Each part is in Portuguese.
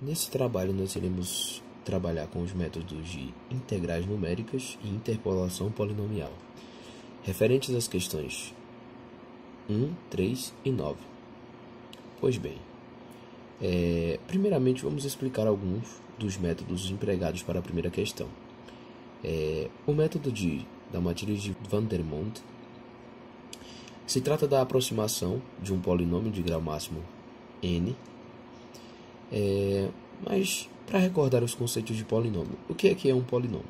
Nesse trabalho, nós iremos trabalhar com os métodos de integrais numéricas e interpolação polinomial, referentes às questões 1, 3 e 9. Pois bem, primeiramente vamos explicar alguns dos métodos empregados para a primeira questão. O método da matriz de Vandermonde se trata da aproximação de um polinômio de grau máximo n. Mas, para recordar os conceitos de polinômio, o que é um polinômio?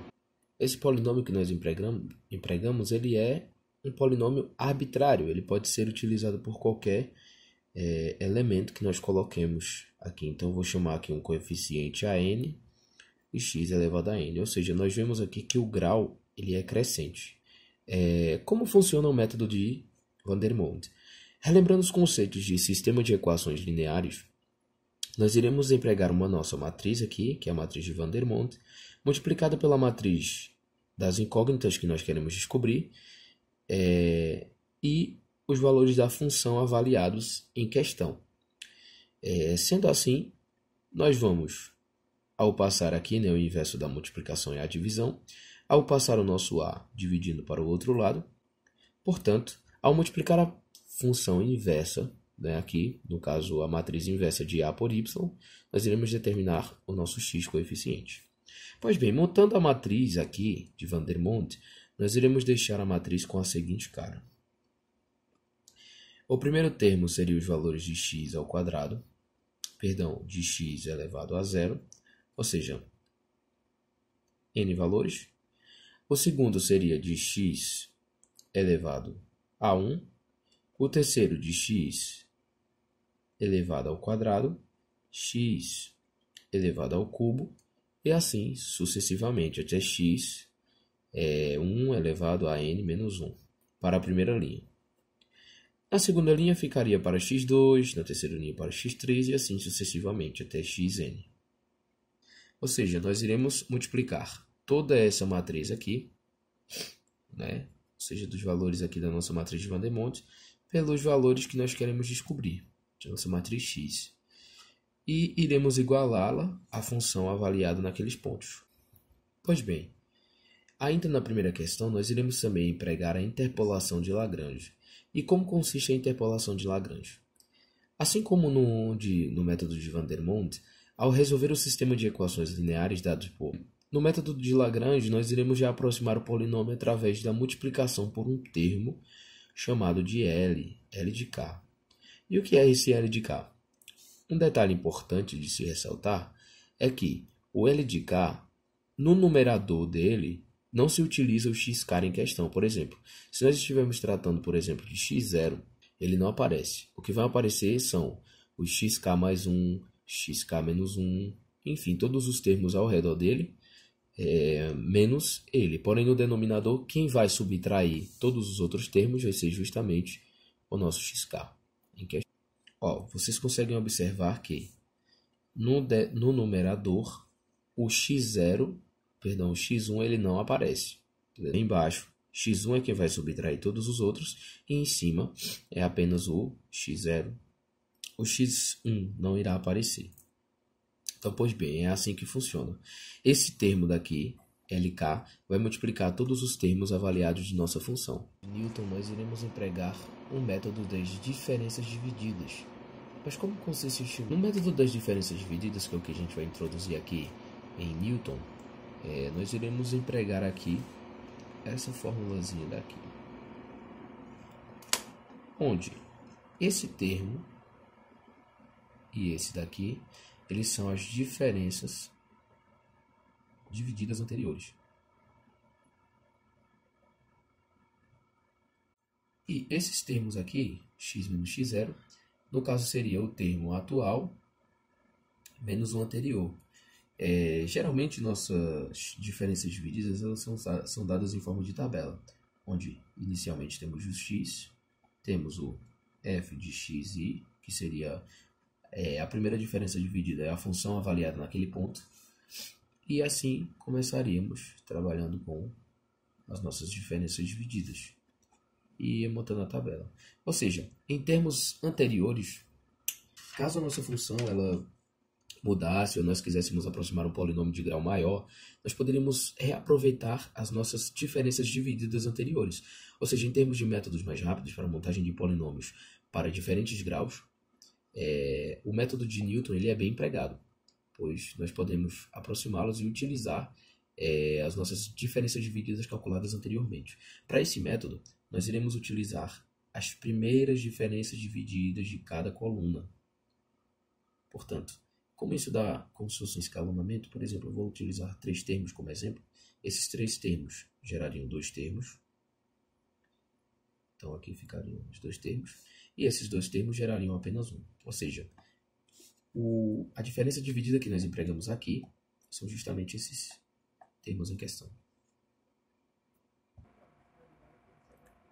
Esse polinômio que nós empregamos, ele é um polinômio arbitrário. Ele pode ser utilizado por qualquer elemento que nós coloquemos aqui. Então, eu vou chamar aqui um coeficiente a n e x elevado a n. Ou seja, nós vemos aqui que o grau ele é crescente. Como funciona o método de Vandermonde? Relembrando os conceitos de sistema de equações lineares, nós iremos empregar uma nossa matriz aqui, que é a matriz de Vandermonde, multiplicada pela matriz das incógnitas que nós queremos descobrir, e os valores da função avaliados em questão. Sendo assim, nós vamos, ao passar aqui o inverso da multiplicação e a divisão, ao passar o nosso a dividindo para o outro lado, portanto, ao multiplicar a função inversa, aqui, no caso, a matriz inversa de a por y, nós iremos determinar o nosso x coeficiente. Pois bem, montando a matriz aqui de Vandermonde, nós iremos deixar a matriz com a seguinte cara. O primeiro termo seria os valores de x ao quadrado, de x elevado a zero, ou seja, n valores. O segundo seria de x elevado a 1. O terceiro de x elevado ao quadrado, x elevado ao cubo, e assim sucessivamente até x 1 elevado a n menos 1, para a primeira linha. Na segunda linha ficaria para x2, na terceira linha para x3 e assim sucessivamente até xn. Ou seja, nós iremos multiplicar toda essa matriz aqui, ou seja, dos valores aqui da nossa matriz de Vandermonde, pelos valores que nós queremos descobrir, de nossa matriz x. E iremos igualá-la à função avaliada naqueles pontos. Pois bem, ainda na primeira questão, nós iremos também empregar a interpolação de Lagrange. E como consiste a interpolação de Lagrange? Assim como no método de Vandermonde, ao resolver o sistema de equações lineares dados por... No método de Lagrange, nós iremos já aproximar o polinômio através da multiplicação por um termo chamado de L de K. E o que é esse L de K? Um detalhe importante de se ressaltar é que o L de K, no numerador dele, não se utiliza o x em questão. Por exemplo, se nós estivermos tratando, por exemplo, de x0, ele não aparece. O que vai aparecer são os xk mais 1, xk menos 1, enfim, todos os termos ao redor dele, menos ele. Porém, no denominador, quem vai subtrair todos os outros termos vai ser justamente o nosso xk em questão. Vocês conseguem observar que no numerador, o x0, o x1 ele não aparece. Embaixo, x1 é quem vai subtrair todos os outros e em cima é apenas o x0. O x1 não irá aparecer. Então, pois bem, é assim que funciona. Esse termo daqui, LK, vai multiplicar todos os termos avaliados de nossa função. Em Newton, nós iremos empregar um método das diferenças divididas. Mas como consiste no método das diferenças divididas, que é o que a gente vai introduzir aqui em Newton, nós iremos empregar aqui essa formulazinha daqui, onde esse termo e esse daqui, eles são as diferenças divididas anteriores. E esses termos aqui, x menos x0, no caso seria o termo atual menos o anterior. Geralmente nossas diferenças divididas elas são dadas em forma de tabela, onde inicialmente temos o x, temos o f de xi, que seria a primeira diferença dividida, é a função avaliada naquele ponto, e assim começaríamos trabalhando com as nossas diferenças divididas e montando a tabela. Ou seja, em termos anteriores, caso a nossa função ela mudasse ou nós quiséssemos aproximar um polinômio de grau maior, nós poderíamos reaproveitar as nossas diferenças divididas anteriores. Ou seja, em termos de métodos mais rápidos para a montagem de polinômios para diferentes graus, o método de Newton ele é bem empregado, pois nós podemos aproximá-los e utilizar as nossas diferenças divididas calculadas anteriormente. Para esse método, nós iremos utilizar as primeiras diferenças divididas de cada coluna. Portanto, como isso dá como se fosse um escalonamento, por exemplo, eu vou utilizar 3 termos como exemplo. Esses 3 termos gerariam 2 termos. Então, aqui ficariam os 2 termos. E esses 2 termos gerariam apenas um. Ou seja, a diferença dividida que nós empregamos aqui são justamente esses termos em questão.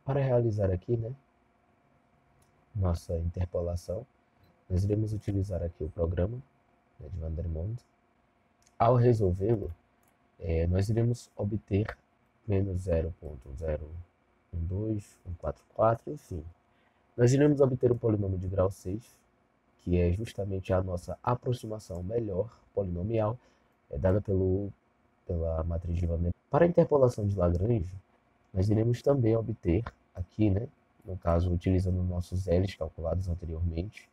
Para realizar aqui, nossa interpolação, nós iremos utilizar aqui o programa de Vandermonde. Ao resolvê-lo, nós iremos obter menos 0.012144, enfim. Nós iremos obter um polinômio de grau 6, que é justamente a nossa aproximação melhor polinomial, dada pela matriz de Vandermonde. Para a interpolação de Lagrange, nós iremos também obter aqui, no caso, utilizando nossos L's calculados anteriormente,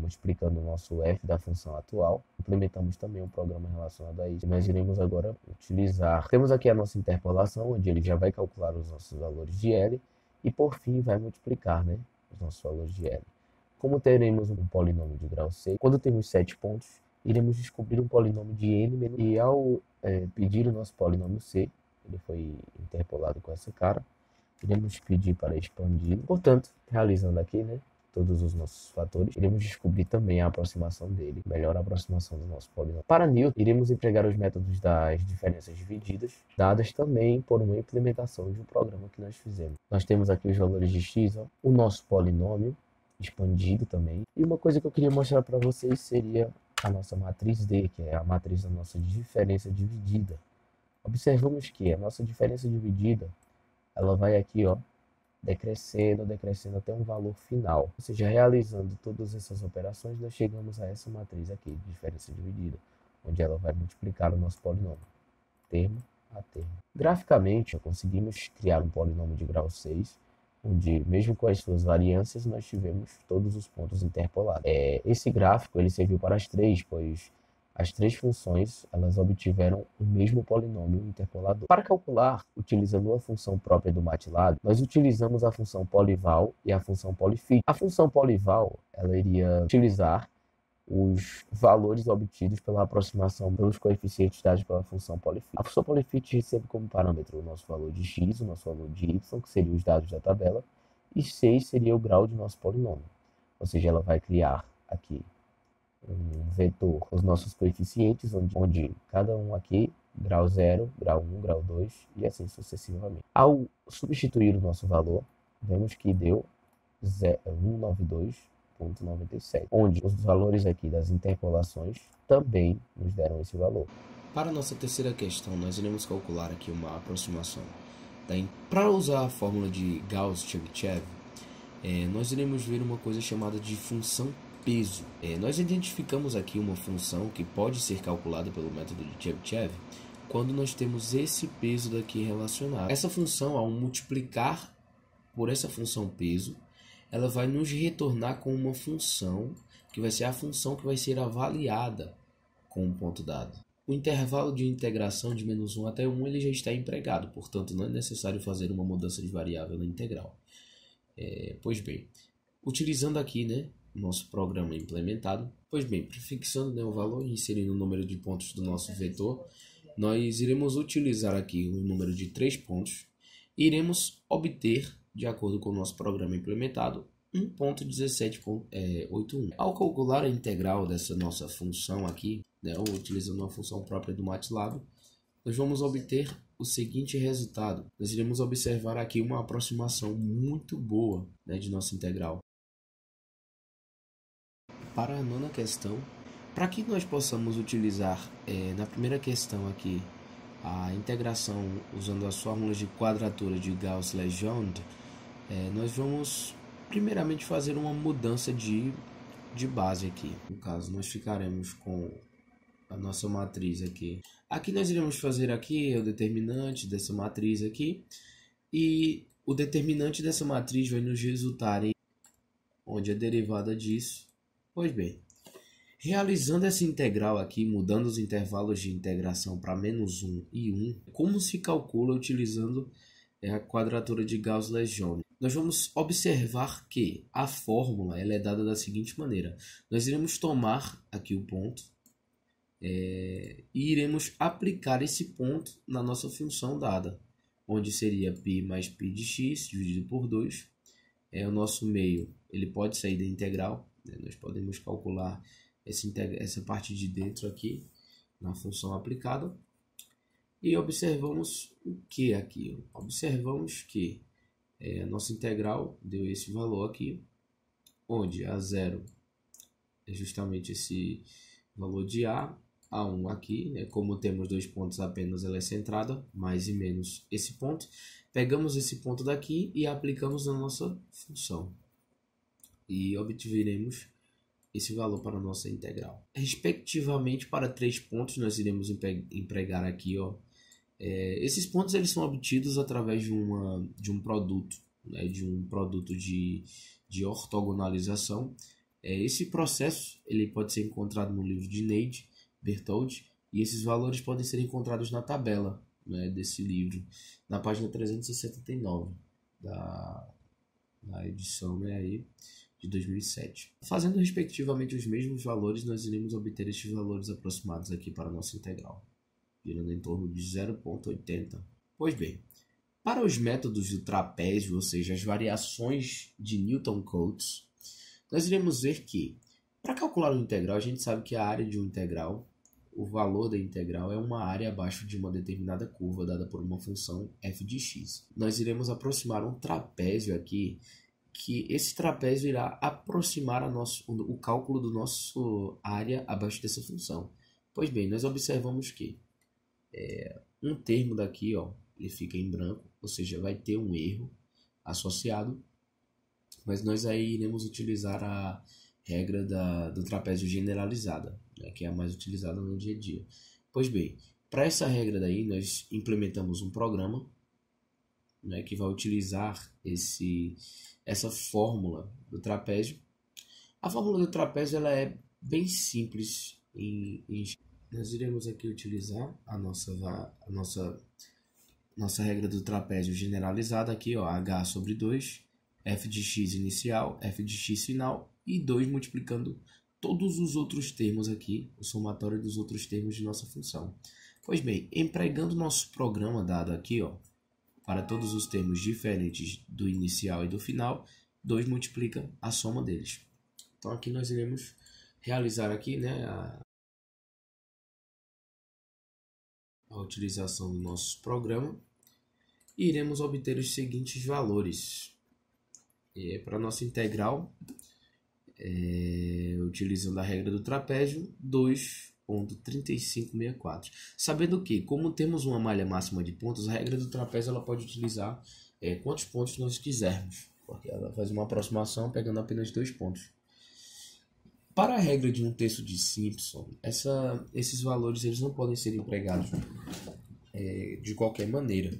multiplicando o nosso f da função atual, implementamos também um programa relacionado a isso. Nós iremos agora utilizar, temos aqui a nossa interpolação, onde ele já vai calcular os nossos valores de L, e por fim vai multiplicar os nossos valores de L. Como teremos um polinômio de grau 6, quando temos 7 pontos, iremos descobrir um polinômio de n, e ao pedir o nosso polinômio C, ele foi interpolado com essa cara, iremos pedir para expandir. Portanto, realizando aqui, todos os nossos fatores, iremos descobrir também a aproximação dele, melhor aproximação do nosso polinômio. Para Newton, iremos empregar os métodos das diferenças divididas, dadas também por uma implementação de um programa que nós fizemos. Nós temos aqui os valores de x, o nosso polinômio expandido também. E uma coisa que eu queria mostrar para vocês seria a nossa matriz D, que é a matriz da nossa diferença dividida. Observamos que a nossa diferença dividida, ela vai aqui, decrescendo até um valor final. Ou seja, realizando todas essas operações, nós chegamos a essa matriz aqui, de diferença dividida, onde ela vai multiplicar o nosso polinômio, termo a termo. Graficamente, conseguimos criar um polinômio de grau 6, onde, mesmo com as suas variâncias, nós tivemos todos os pontos interpolados. Esse gráfico ele serviu para as 3, pois as 3 funções elas obtiveram o mesmo polinômio interpolador. Para calcular, utilizando uma função própria do MATLAB, nós utilizamos a função polyval e a função polyfit. A função polyval ela iria utilizar os valores obtidos pela aproximação pelos coeficientes dados pela função polyfit. A função polyfit recebe como parâmetro o nosso valor de x, o nosso valor de y, que seriam os dados da tabela, e 6 seria o grau de nosso polinômio. Ou seja, ela vai criar aqui um vetor, os nossos coeficientes, onde cada um aqui, grau 0, grau 1, grau 2 e assim sucessivamente. Ao substituir o nosso valor, vemos que deu 192,97, onde os valores aqui das interpolações também nos deram esse valor. Para a nossa terceira questão, nós iremos calcular aqui uma aproximação. Para usar a fórmula de Gauss-Chebyshev, nós iremos ver uma coisa chamada de função peso. Nós identificamos aqui uma função que pode ser calculada pelo método de Chebyshev quando nós temos esse peso daqui relacionado. Essa função, ao multiplicar por essa função peso, ela vai nos retornar com uma função que vai ser a função que vai ser avaliada com um ponto dado. O intervalo de integração de menos 1 até 1 ele já está empregado, portanto não é necessário fazer uma mudança de variável na integral. Pois bem, utilizando aqui nosso programa implementado, prefixando o valor e inserindo o número de pontos do nosso vetor, nós iremos utilizar aqui o número de 3 pontos e iremos obter, de acordo com o nosso programa implementado, 1.1781. Ao calcular a integral dessa nossa função aqui, utilizando uma função própria do MATLAB, nós vamos obter o seguinte resultado. Nós iremos observar aqui uma aproximação muito boa de nossa integral. Para a nona questão, para que nós possamos utilizar na primeira questão aqui a integração usando as fórmulas de quadratura de Gauss-Legendre, nós vamos primeiramente fazer uma mudança de de base aqui. No caso, nós ficaremos com a nossa matriz aqui. Aqui nós iremos fazer aqui o determinante dessa matriz aqui. E o determinante dessa matriz vai nos resultar em onde a derivada disso. Pois bem, realizando essa integral aqui, mudando os intervalos de integração para -1 e 1, como se calcula utilizando a quadratura de Gauss-Legendre? Nós vamos observar que a fórmula ela é dada da seguinte maneira. Nós iremos tomar aqui o ponto e iremos aplicar esse ponto na nossa função dada, onde seria π mais π de x dividido por 2. O nosso meio ele pode sair da integral, né? Nós podemos calcular essa parte de dentro aqui na função aplicada. E observamos o que aqui? Observamos que a nossa integral deu esse valor aqui, onde A0 é justamente esse valor de A1 aqui, né? Como temos dois pontos apenas, ela é centrada, mais e menos esse ponto. Pegamos esse ponto daqui e aplicamos na nossa função. E obteremos esse valor para a nossa integral. Respectivamente, para 3 pontos, nós iremos empregar aqui, esses pontos eles são obtidos através de um produto, né, de um produto de ortogonalização. Esse processo ele pode ser encontrado no livro de Neide Bertholdt, e esses valores podem ser encontrados na tabela, né, desse livro, na página 379 da edição, né, aí, de 2007. Fazendo respectivamente os mesmos valores, nós iremos obter estes valores aproximados aqui para a nossa integral, girando em torno de 0,80. Pois bem, para os métodos do trapézio, ou seja, as variações de Newton-Cotes, nós iremos ver que, para calcular o integral, a gente sabe que a área de um integral, o valor da integral é uma área abaixo de uma determinada curva dada por uma função f de x. Nós iremos aproximar um trapézio aqui, que esse trapézio irá aproximar o cálculo do nosso área abaixo dessa função. Pois bem, nós observamos que um termo daqui, ele fica em branco, ou seja, vai ter um erro associado, mas nós aí iremos utilizar a regra do trapézio generalizada, né, que é a mais utilizada no dia a dia. Pois bem, para essa regra daí, nós implementamos um programa, né, que vai utilizar essa fórmula do trapézio. A fórmula do trapézio ela é bem simples. Nós iremos aqui utilizar a nossa regra do trapézio generalizada aqui, h sobre 2, f de x inicial, f de x final e 2 multiplicando todos os outros termos aqui, o somatório dos outros termos de nossa função. Pois bem, empregando nosso programa dado aqui, para todos os termos diferentes do inicial e do final, 2 multiplica a soma deles. Então aqui nós iremos realizar aqui, né, a utilização do nosso programa e iremos obter os seguintes valores. Para a nossa integral, utilizando a regra do trapézio, 2,3564. Sabendo que, como temos uma malha máxima de pontos, a regra do trapézio ela pode utilizar quantos pontos nós quisermos, porque ela faz uma aproximação pegando apenas 2 pontos. Para a regra de um texto de Simpson, esses valores eles não podem ser empregados de qualquer maneira,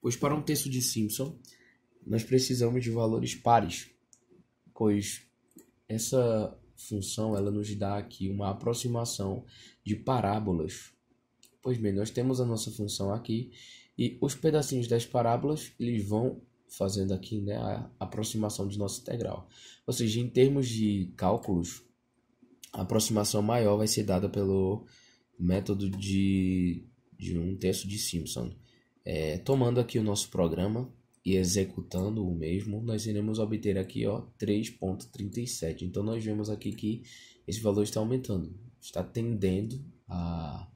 pois para um texto de Simpson nós precisamos de valores pares, pois essa função ela nos dá aqui uma aproximação de parábolas. Pois bem, nós temos a nossa função aqui e os pedacinhos das parábolas eles vão fazendo aqui, né, a aproximação de nossa integral. Ou seja, em termos de cálculos, a aproximação maior vai ser dada pelo método de um texto de Simpson. Tomando aqui o nosso programa e executando o mesmo, nós iremos obter aqui 3,37. Então nós vemos aqui que esse valor está aumentando, está tendendo a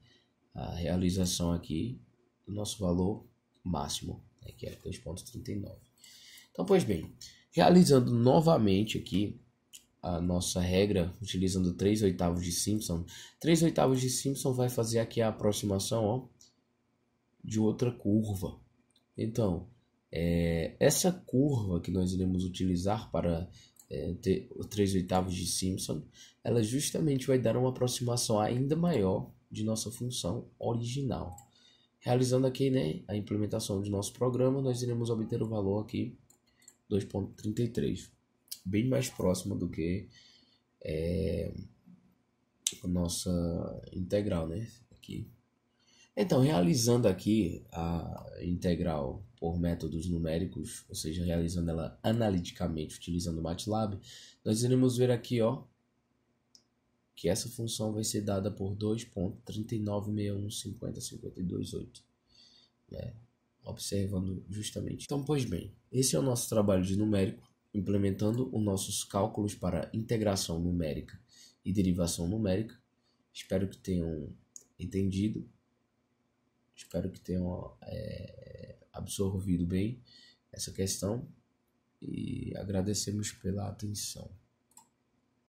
realização aqui do nosso valor máximo, né, que é 3,39. Então, pois bem, realizando novamente aqui a nossa regra, utilizando 3/8 de Simpson, 3/8 de Simpson vai fazer aqui a aproximação de outra curva. Então, essa curva que nós iremos utilizar para 3/8 de Simpson, ela justamente vai dar uma aproximação ainda maior de nossa função original. Realizando aqui, né, a implementação do nosso programa, nós iremos obter o valor aqui 2,33, bem mais próximo do que a nossa integral, né? Aqui. Então, realizando aqui a integral por métodos numéricos, ou seja, realizando ela analiticamente utilizando o MATLAB, nós iremos ver aqui, ó, que essa função vai ser dada por 2,396150,528, né? Observando justamente. Então, pois bem, esse é o nosso trabalho de numérico, implementando os nossos cálculos para integração numérica e derivação numérica. Espero que tenham entendido. Espero que tenham absorvido bem essa questão e agradecemos pela atenção.